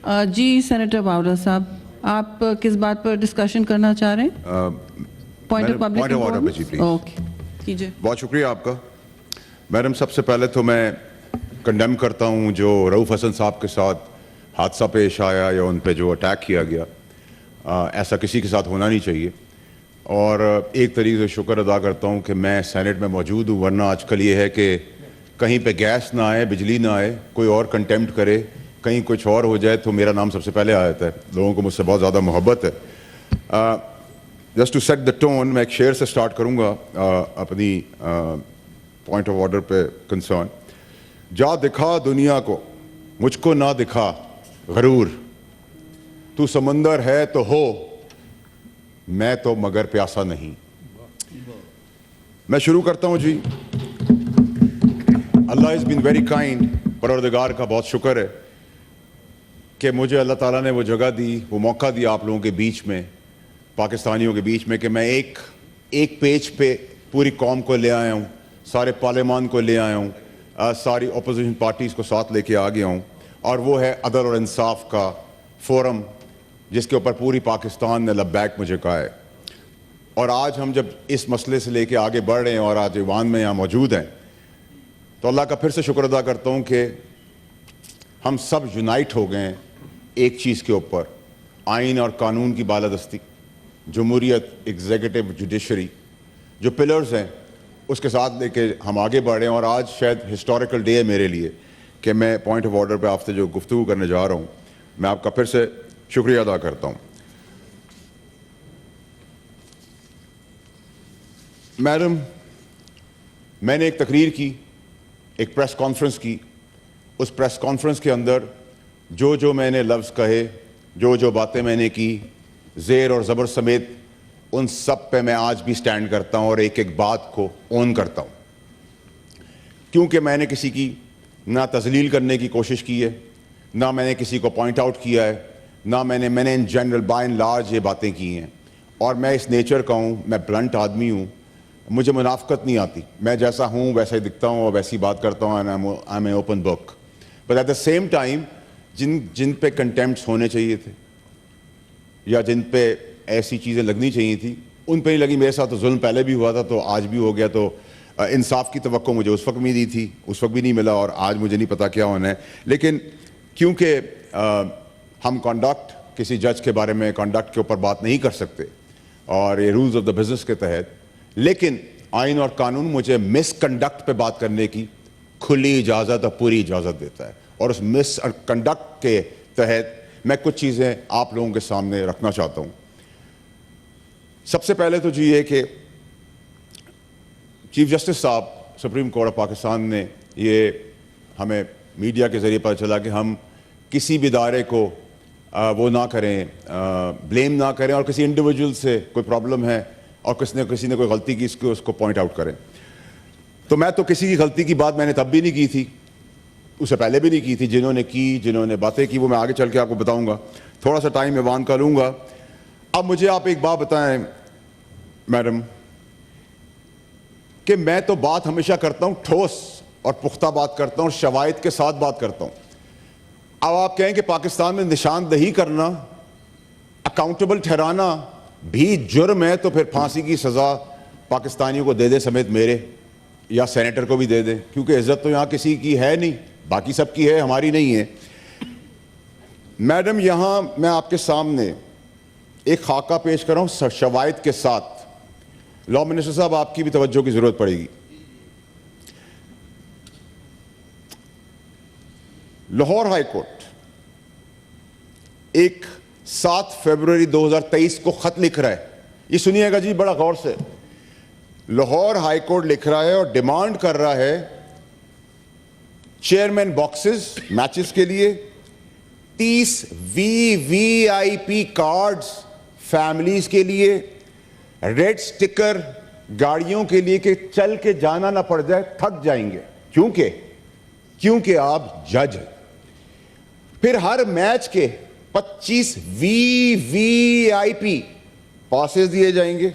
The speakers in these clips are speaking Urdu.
جی سینیٹر باولا صاحب، آپ کس بات پر ڈسکشن کرنا چاہ رہے ہیں؟ Point of public importance? Okay کیجیے. بہت شکریہ آپ کا. میڈم، سب سے پہلے تو میں کنڈیم کرتا ہوں جو رؤوف حسن صاحب کے ساتھ حادثہ پیش آیا یا ان پہ جو اٹیک کیا گیا. ایسا کسی کے ساتھ ہونا نہیں چاہیے. اور ایک طریقے سے شکر ادا کرتا ہوں کہ میں سینٹ میں موجود ہوں، ورنہ آج کل یہ ہے کہ کہیں پہ گیس نہ آئے، بجلی نہ آئے، کوئی اور کنٹیمپٹ کرے، کہیں کچھ اور ہو جائے تو میرا نام سب سے پہلے آ جاتا ہے. لوگوں کو مجھ سے بہت زیادہ محبت ہے. Just to set the tone, میں ایک شعر سے سٹارٹ کروں گا اپنی پوائنٹ آف آرڈر پہ کنسرن. جا دکھا دنیا کو، مجھ کو نہ دکھا غرور، تو سمندر ہے تو ہو، میں تو مگر پیاسا نہیں. میں شروع کرتا ہوں. جی اللہ از بین ویری کائنڈ. پروردگار کا بہت شکر ہے کہ مجھے اللہ تعالیٰ نے وہ جگہ دی، وہ موقع دیا آپ لوگوں کے بیچ میں، پاکستانیوں کے بیچ میں، کہ میں ایک پیج پہ پوری قوم کو لے آیا ہوں، سارے پارلیمان کو لے آیا ہوں، ساری اپوزیشن پارٹیز کو ساتھ لے کے آ گیا ہوں. اور وہ ہے عدل اور انصاف کا فورم، جس کے اوپر پوری پاکستان نے لبیک مجھے کہا ہے. اور آج ہم جب اس مسئلے سے لے کے آگے بڑھ رہے ہیں اور آج ایوان میں یہاں موجود ہیں، تو اللہ کا پھر سے شکر ادا کرتا ہوں کہ ہم سب یونائٹ ہو گئے ہیں ایک چیز کے اوپر، آئین اور قانون کی بالادستی، جمہوریت، ایگزیکٹو، جوڈیشری، جو پلرز ہیں اس کے ساتھ لے کے ہم آگے بڑھ رہے ہیں. اور آج شاید ہسٹوریکل ڈے ہے میرے لیے کہ میں پوائنٹ آف آرڈر پہ آپ سے جو گفتگو کرنے جا رہا ہوں، میں آپ کا پھر سے شکریہ ادا کرتا ہوں. میڈم، میں نے ایک تقریر کی، ایک پریس کانفرنس کی. اس پریس کانفرنس کے اندر جو میں نے لفظ کہے، جو باتیں میں نے کی، زیر اور زبر سمیت، ان سب پہ میں آج بھی سٹینڈ کرتا ہوں اور ایک ایک بات کو اون کرتا ہوں. کیونکہ میں نے کسی کی نہ تذلیل کرنے کی کوشش کی ہے، نہ میں نے کسی کو پوائنٹ آؤٹ کیا ہے، نہ میں نے in general by and large یہ باتیں کی ہیں. اور میں اس نیچر کا ہوں، میں بلنٹ آدمی ہوں، مجھے منافقت نہیں آتی. میں جیسا ہوں ویسا ہی دکھتا ہوں اور ویسی بات کرتا ہوں. I am a open book. But at the same time جن پہ کنٹیمپٹس ہونے چاہیے تھے یا جن پہ ایسی چیزیں لگنی چاہیے تھی، ان پہ نہیں لگی. میرے ساتھ تو ظلم پہلے بھی ہوا تھا، تو آج بھی ہو گیا. تو انصاف کی توقع مجھے اس وقت بھی دی تھی، اس وقت بھی نہیں ملا، اور آج مجھے نہیں پتا کیا ہونا ہے. لیکن کیونکہ ہم کنڈکٹ، کسی جج کے بارے میں کنڈکٹ کے اوپر بات نہیں کر سکتے اور یہ رولز آف دا بزنس کے تحت، لیکن آئین اور قانون مجھے مس کنڈکٹ پہ بات کرنے کی کھلی اجازت اور پوری اجازت دیتا ہے. اور اس مس کنڈکٹ کے تحت میں کچھ چیزیں آپ لوگوں کے سامنے رکھنا چاہتا ہوں. سب سے پہلے تو جی یہ کہ چیف جسٹس صاحب سپریم کورٹ آف پاکستان نے، یہ ہمیں میڈیا کے ذریعے پتہ چلا کہ ہم کسی بھی ادارے کو وہ نہ کریں، بلیم نہ کریں، اور کسی انڈیویجول سے کوئی پرابلم ہے اور کسی نے کوئی غلطی کی اس کو پوائنٹ آؤٹ کریں. تو میں تو کسی کی غلطی کی بات میں نے تب بھی نہیں کی تھی، اس سے پہلے بھی نہیں کی تھی. جنہوں نے باتیں کی وہ میں آگے چل کے آپ کو بتاؤں گا. تھوڑا سا ٹائم ایوان کا لوں گا. اب مجھے آپ ایک بات بتائیں میڈم، کہ میں تو بات ہمیشہ کرتا ہوں ٹھوس اور پختہ بات کرتا ہوں اور شواہد کے ساتھ بات کرتا ہوں. اب آپ کہیں کہ پاکستان میں نشاندہی کرنا، اکاؤنٹیبل ٹھہرانا بھی جرم ہے، تو پھر پھانسی کی سزا پاکستانیوں کو دے دیں سمیت میرے، یا سینیٹر کو بھی دے دیں، کیونکہ عزت تو یہاں کسی کی ہے نہیں، باقی سب کی ہے، ہماری نہیں ہے. میڈم، یہاں میں آپ کے سامنے ایک خاکہ پیش کر رہا ہوں شواہد کے ساتھ. لا منسٹر صاحب، آپ کی بھی توجہ کی ضرورت پڑے گی. لاہور ہائی کورٹ ایک 7 فروری 2023 کو خط لکھ رہا ہے. یہ سنیے گا جی بڑا غور سے. لاہور ہائی کورٹ لکھ رہا ہے اور ڈیمانڈ کر رہا ہے چیئرمین باکسز میچز کے لیے 30 VIP کارڈز فیملیز کے لیے، ریڈ سٹکر گاڑیوں کے لیے کہ چل کے جانا نہ پڑ جائے، تھک جائیں گے، کیونکہ آپ جج ہیں. پھر ہر میچ کے 25 VIP پاسز دیے جائیں گے.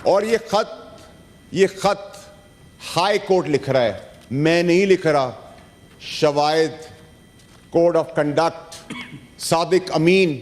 اور یہ خط ہائی کورٹ لکھ رہا ہے، میں نہیں لکھ رہا. شواہد، code of conduct, Sadiq Amin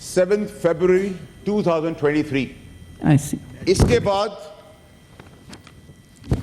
7th February 2023. I see.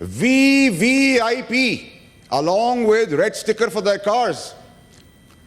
VVIP along with red sticker for their cars,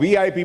VIP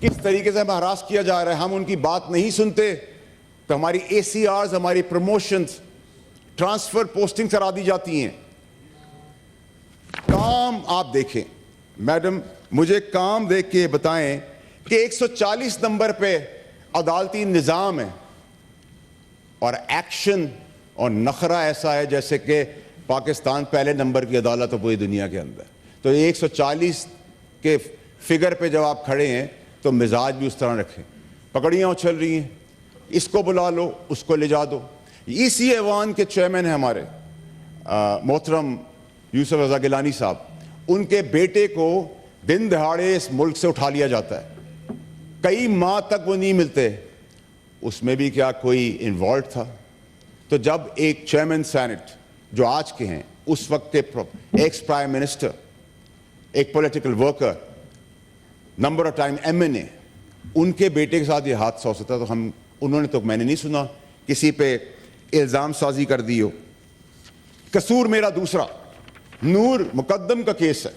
کس طریقے سے ہمیں ہراس کیا جا رہا ہے, ہم ان کی بات نہیں سنتے تو ہماری ACRs, ہماری پروموشنز, ٹرانسفر, پوسٹنگ کرا دی جاتی ہیں. کام آپ دیکھیں میڈم, مجھے کام دیکھ کے بتائیں کہ 140 نمبر پہ عدالتی نظام ہے اور ایکشن اور نخرہ ایسا ہے جیسے کہ پاکستان پہلے نمبر کی عدالت ہے پوری دنیا کے اندر. تو 140 کے فگر پہ جب آپ کھڑے ہیں تو مزاج بھی اس طرح رکھیں. پکڑیاں اچھل رہی ہیں, اس کو بلا لو, اس کو لے جا دو. اسی ایوان کے چیئرمین ہیں ہمارے محترم یوسف رضا گیلانی صاحب, ان کے بیٹے کو دن دہاڑے اس ملک سے اٹھا لیا جاتا ہے, کئی ماہ تک وہ نہیں ملتے. اس میں بھی کیا کوئی انوالوڈ تھا؟ تو جب ایک چیئرمین سینٹ جو آج کے ہیں, اس وقت کے ایکس پرائم منسٹر, ایک political worker, number of time MNA, ان کے بیٹے کے ساتھ یہ حادثہ ہو سکتا, تو انہوں نے تو, میں نے نہیں سنا کسی پہ الزام سازی کر دی ہو. قصور میرا دوسرا, نور مقدم کا کیس ہے.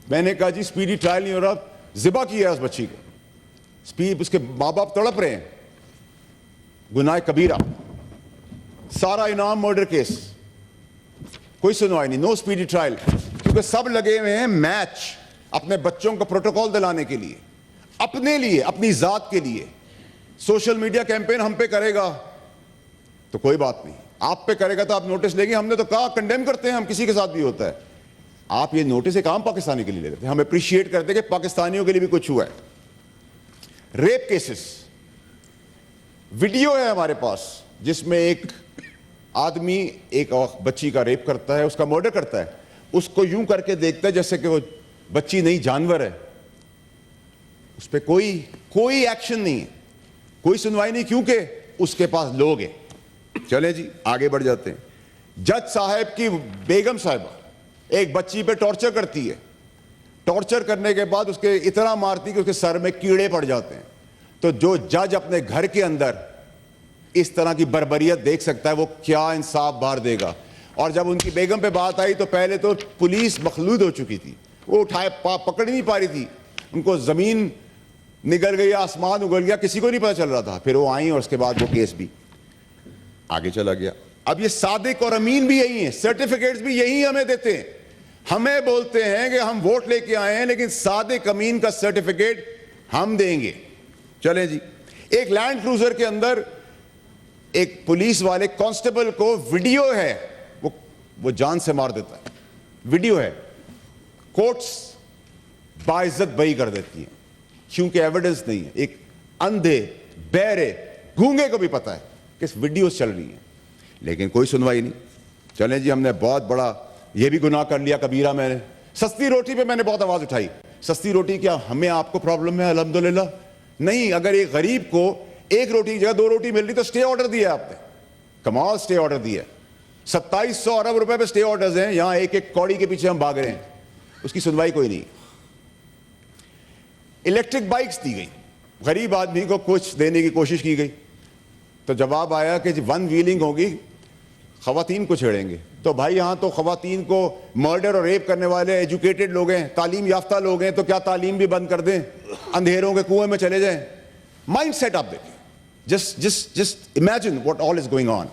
میں نے کہا جی سپیڈی ٹرائل نہیں ہو رہا, ذبح کیا ہے اس بچی کو, اس کے ماں باپ تڑپ رہے ہیں, گناہ کبیرہ, سارا انعام مرڈر کیس, کوئی سنوائی نہیں, نو سپیڈی ٹرائل, کیونکہ سب لگے ہوئے ہیں میچ اپنے بچوں کو پروٹوکول دلانے کے لیے, اپنے لیے, اپنی ذات کے لیے. سوشل میڈیا کیمپین ہم پہ کرے گا تو کوئی بات نہیں, آپ پہ کرے گا تو آپ نوٹس لیں گے. ہم نے تو کہا کنڈیم کرتے ہیں ہم, کسی کے ساتھ بھی ہوتا ہے. آپ یہ نوٹس ایک عام پاکستانی کے لیے لے لیتے ہیں, ہم اپریشیٹ کرتے ہیں کہ پاکستانیوں کے لیے بھی کچھ ہوا ہے. ریپ کیسز, ویڈیو ہے ہمارے پاس جس میں ایک آدمی ایک بچی کا ریپ کرتا ہے, اس کا مرڈر کرتا ہے, اس کو یوں کر کے دیکھتا ہے جیسے کہ وہ بچی نہیں جانور ہے. اس پہ کوئی ایکشن نہیں ہے, کوئی سنوائی نہیں, کیونکہ اس کے پاس لوگ ہیں. چلیں جی آگے بڑھ جاتے ہیں. جج صاحب کی بیگم صاحبہ ایک بچی پہ ٹارچر کرتی ہے, ٹارچر کرنے کے بعد اس کے اتنا مارتی کہ اس کے سر میں کیڑے پڑ جاتے ہیں. تو جو جج اپنے گھر کے اندر اس طرح کی بربریت دیکھ سکتا ہے وہ کیا انصاف بار دے گا. اور جب ان کی بیگم پہ بات آئی تو پہلے تو پولیس مخلوط ہو چکی تھی, وہ اٹھائے پکڑ نہیں پا رہی تھی, ان کو زمین نگل گئی, آسمان اگل گیا, کسی کو نہیں پتا چل رہا تھا. پھر وہ آئیں اور اس کے بعد وہ کیس بھی آگے چلا گیا. اب یہ صادق اور امین بھی یہی ہیں, سرٹیفکیٹس بھی یہی ہمیں دیتے ہیں. ہمیں بولتے ہیں کہ ہم ووٹ لے کے آئے ہیں, لیکن صادق امین کا سرٹیفکیٹ ہم دیں گے. چلیں جی, ایک لینڈ کروزر کے اندر ایک پولیس والے کانسٹیبل کو ویڈیو ہے, وہ جان سے مار دیتا ہے, ویڈیو ہے. کورٹس باعزت بری کر دیتی ہیں کیونکہ ایویڈنس نہیں ہے. ایک اندھے, بہرے, گونگے کو بھی پتا ہے کہ ویڈیوز چل رہی ہیں, لیکن کوئی سنوائی نہیں. چلیں جی, ہم نے بہت بڑا یہ بھی گناہ کر لیا کبیرہ. میں نے سستی روٹی پہ میں نے بہت آواز اٹھائی. سستی روٹی کیا ہمیں آپ کو پرابلم ہے؟ الحمدللہ نہیں. اگر ایک غریب کو ایک روٹی کی جگہ 2 روٹی مل رہی تو سٹے آرڈر دیا آپ نے, کمال سٹے آرڈر دیا. 2700 ارب روپے پہ سٹے آرڈرز ہیں, یہاں ایک ایک کوڑی کے پیچھے ہم بھاگ رہے ہیں, اس کی سنوائی کوئی نہیں. الیکٹرک بائکس دی گئی, غریب آدمی کو کچھ دینے کی کوشش کی گئی, تو جواب آیا کہ جی 1 ویلنگ ہوگی, خواتین کو چھیڑیں گے. تو بھائی یہاں تو خواتین کو مرڈر اور ریپ کرنے والے ایجوکیٹڈ لوگ ہیں, تعلیم یافتہ لوگ ہیں, تو کیا تعلیم بھی بند کر دیں, اندھیروں کے کنویں میں چلے جائیں؟ مائنڈ سیٹ آپ دیکھیں, just imagine what all is going on.